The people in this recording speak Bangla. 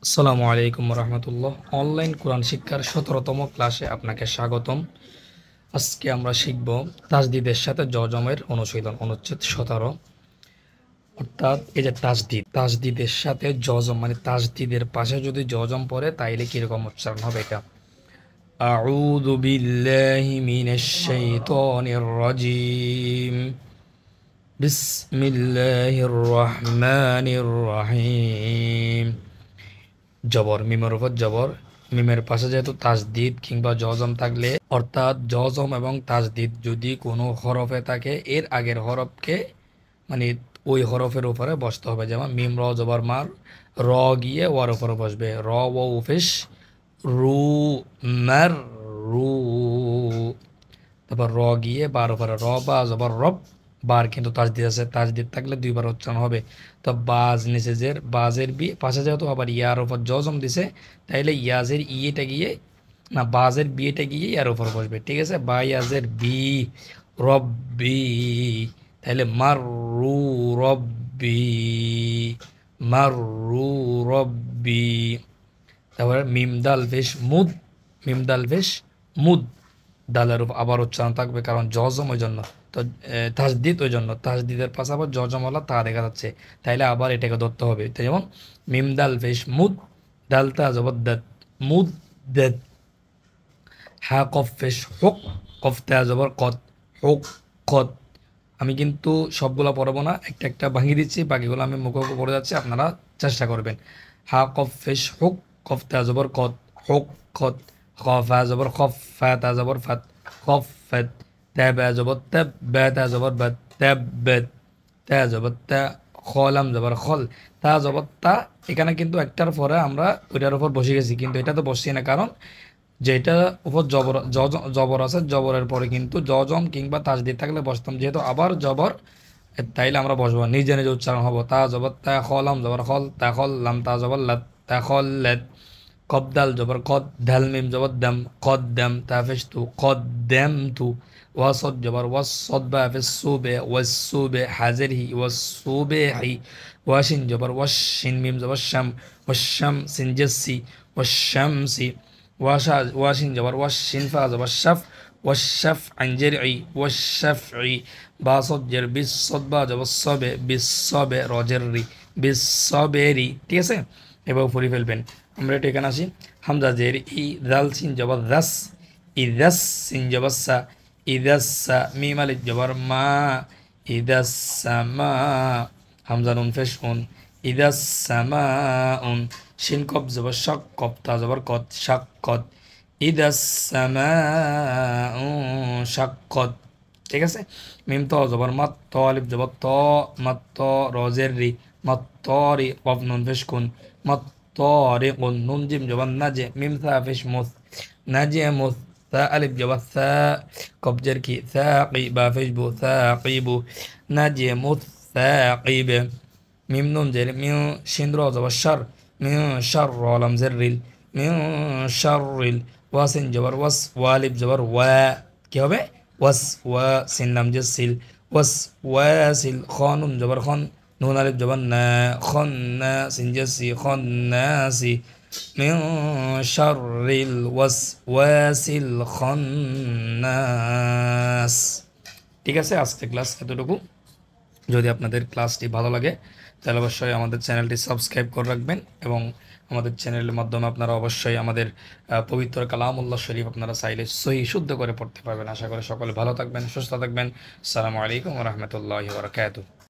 আসসালামু আলাইকুম রহমতুল্লাহ। অনলাইন কোরআন শিক্ষার ১৭তম ক্লাসে আপনাকে স্বাগতম। আজকে আমরা শিখব তাজদিদের সাথে জজমের অনুশীলন, অনুচ্ছেদ ১৭। অর্থাৎ এই যে তাজদিদের সাথে জজম, মানে তাজদিদের পাশে যদি জজম পড়ে তাইলে কিরকম উচ্চারণ হবে এটা। আউযু বিল্লাহি মিনাশ শাইতানির রাজিম, বিসমিল্লাহির রহমানির রহিম। জবর, মিমের উপর জবর, মিমের পাশে যেহেতু তাজদিদ কিংবা জজম থাকলে, অর্থাৎ জজম এবং তাজদিদ যদি কোনো হরফে থাকে এর আগের হরফকে মানে ওই হরফের উপরে বসতে হবে। যেমন মিম র জবর মার, র গিয়ে ওয়ার উপরে বসবে, র ও উফিস রু, মার রু। তারপর র গিয়ে বার উপরে, র বা জবর রব, বার কিন্তু তাজদিদ আছে, তাজদিদ থাকলে দুইবার উচ্চারণ হবে। তো বাজ নিচে জের, বাজের বি পাশে যেহেতু আবার ইয়ার উপর জজম দিছে, তাইলে ইয়াজের ইয়েটা গিয়ে না, বাজের বিয়েটা গিয়ে ইয়ার উপর বসবে। ঠিক আছে, বা ইয়াজের বি, রব্বি, তাহলে মার রু রব্বি, মার রু রব্বি। তারপরে মিম দাল ফেশ মুদ, মিম দাল ফেশ মুদ, দালের উপর আবার উচ্চারণ থাকবে কারণ জজম ওই জন্য। তো তাজদিদ ওই জন্য, তাজদিদের পাশে আবার জজমওয়ালা তা দেখা যাচ্ছে, তাইলে আবার এটাকে ধরতে হবে। তো যেমন মিম দাল ফেশ মুদ, দাল তা জবদ্দাত, মুদ দেদ। হা কফ ফেশ হুক, কফ তা জবর কদ, হুক কদ। আমি কিন্তু সবগুলো পড়বো না, একটা একটা ভাঙিয়ে দিচ্ছি, বাকিগুলো আমি মুখে মুখে পড়ে যাচ্ছি, আপনারা চেষ্টা করবেন। হা কফ ফেশ হুক, কফ তা জবর কদ, হুক কদ। খফ হা জবর খফ, ফা তা জবর ফাত, খফ ফাত। তা বা জবর তাব, বা তা জবর বাত, তাব বাত। তা জবর তা, খলাম জবর খল, তা জবর তা। এখানে কিন্তু একটার পরে আমরা ওইটার উপর বসে গেছি, কিন্তু এটা তো বসছি না, কারণ যেটা উপর জবর জবর আছে, জবরের পরে কিন্তু জজম কিংবা তাজদিদ থাকলে বসতাম, যেহেতু আবার জবর তাইলে আমরা বসবো, নিজে নিজে উচ্চারণ হবো। তা জবর তা, খলাম জবর খল, তা খল লাম তা জবর লাত, তা খল লেত। কব দাল জবর কদ, ধাল মিম জবর দাম, কদ দাম। তা ফেস তু, কদ দাম তু। ওয়াসদ জবর ওয়াস, সদ বা ফেস সুবে, ওয়াস সুবে হাজের হি, ওয়াস সুবে হি। ওয়াসিন জবর ওয়াস, শিন মিম জবর শাম, ওয়াশাম সিন জেসি, ওয়াশামসি। ওয়াশিন জবর ওয়াশ, শিন ফা জবর শাফ, ওয়াশাফ আন জারঈ, ওয়াশাফঈ। বা সদ জের বিস, সদ বা জবর সবে, বিসবে রজের রি, বিসবেরি। ঠিক আছে, এবার পড়ে ফেলবেন। আমরা এটা এখানে আসি। হামজা জের ই, দাল সিন জবর দাস, ইদাস সিন জবর সা, ইদাসা। মিম আলিফ জবর মা, ইদাসামা। হামজা নুন ফেশ উন, ইদাসামাউন। শিন কব জবর শক, কব তা জবর কদ, শাক্কত। ইদাসামাউ শাক্কত। ঠিক আছে, মিম ত জবর মাত, ত আলিফ জবর ত, মাত ত রজের রি, মাত তরি। কব নুন ফেশ কুন, মাত তরি কুন। নুন জিম জবর নাজে, মিম থা ফেশ মুস, নাজে মুস। ثا ألف جواب ثاء، قب جركي ثاقي با فيشبو ثاقيب. نجم الثاقب. ميم نون جر من شين روزة والشر، من شر ولم زرل، من شر واسن جبر وس، والب جبر وا، কি হবে ওয়াস, ওয়া সিন লাম জেসিল, ওয়াস ওয়াসিল। খানুন জবর খন, নুন আলিফ জবর না, খন না সিন জেসি, খন নাসি। মিন শাররিল ওয়াসওয়াসিল খান্নাস। ঠিক আছে, আজকে ক্লাস এতটুকু। যদি আপনাদের ক্লাসটি ভালো লাগে তাহলে অবশ্যই আমাদের চ্যানেলটি সাবস্ক্রাইব করে রাখবেন, এবং আমাদের চ্যানেলের মাধ্যমে আপনারা অবশ্যই আমাদের পবিত্র কালামুল্লাহ শরীফ আপনারা চাইলে সহি শুদ্ধ করে পড়তে পারবেন। আশা করি সকলে ভালো থাকবেন, সুস্থ থাকবেন। আসসালামু আলাইকুম ওয়া রাহমাতুল্লাহি ওয়া বারাকাতুহু।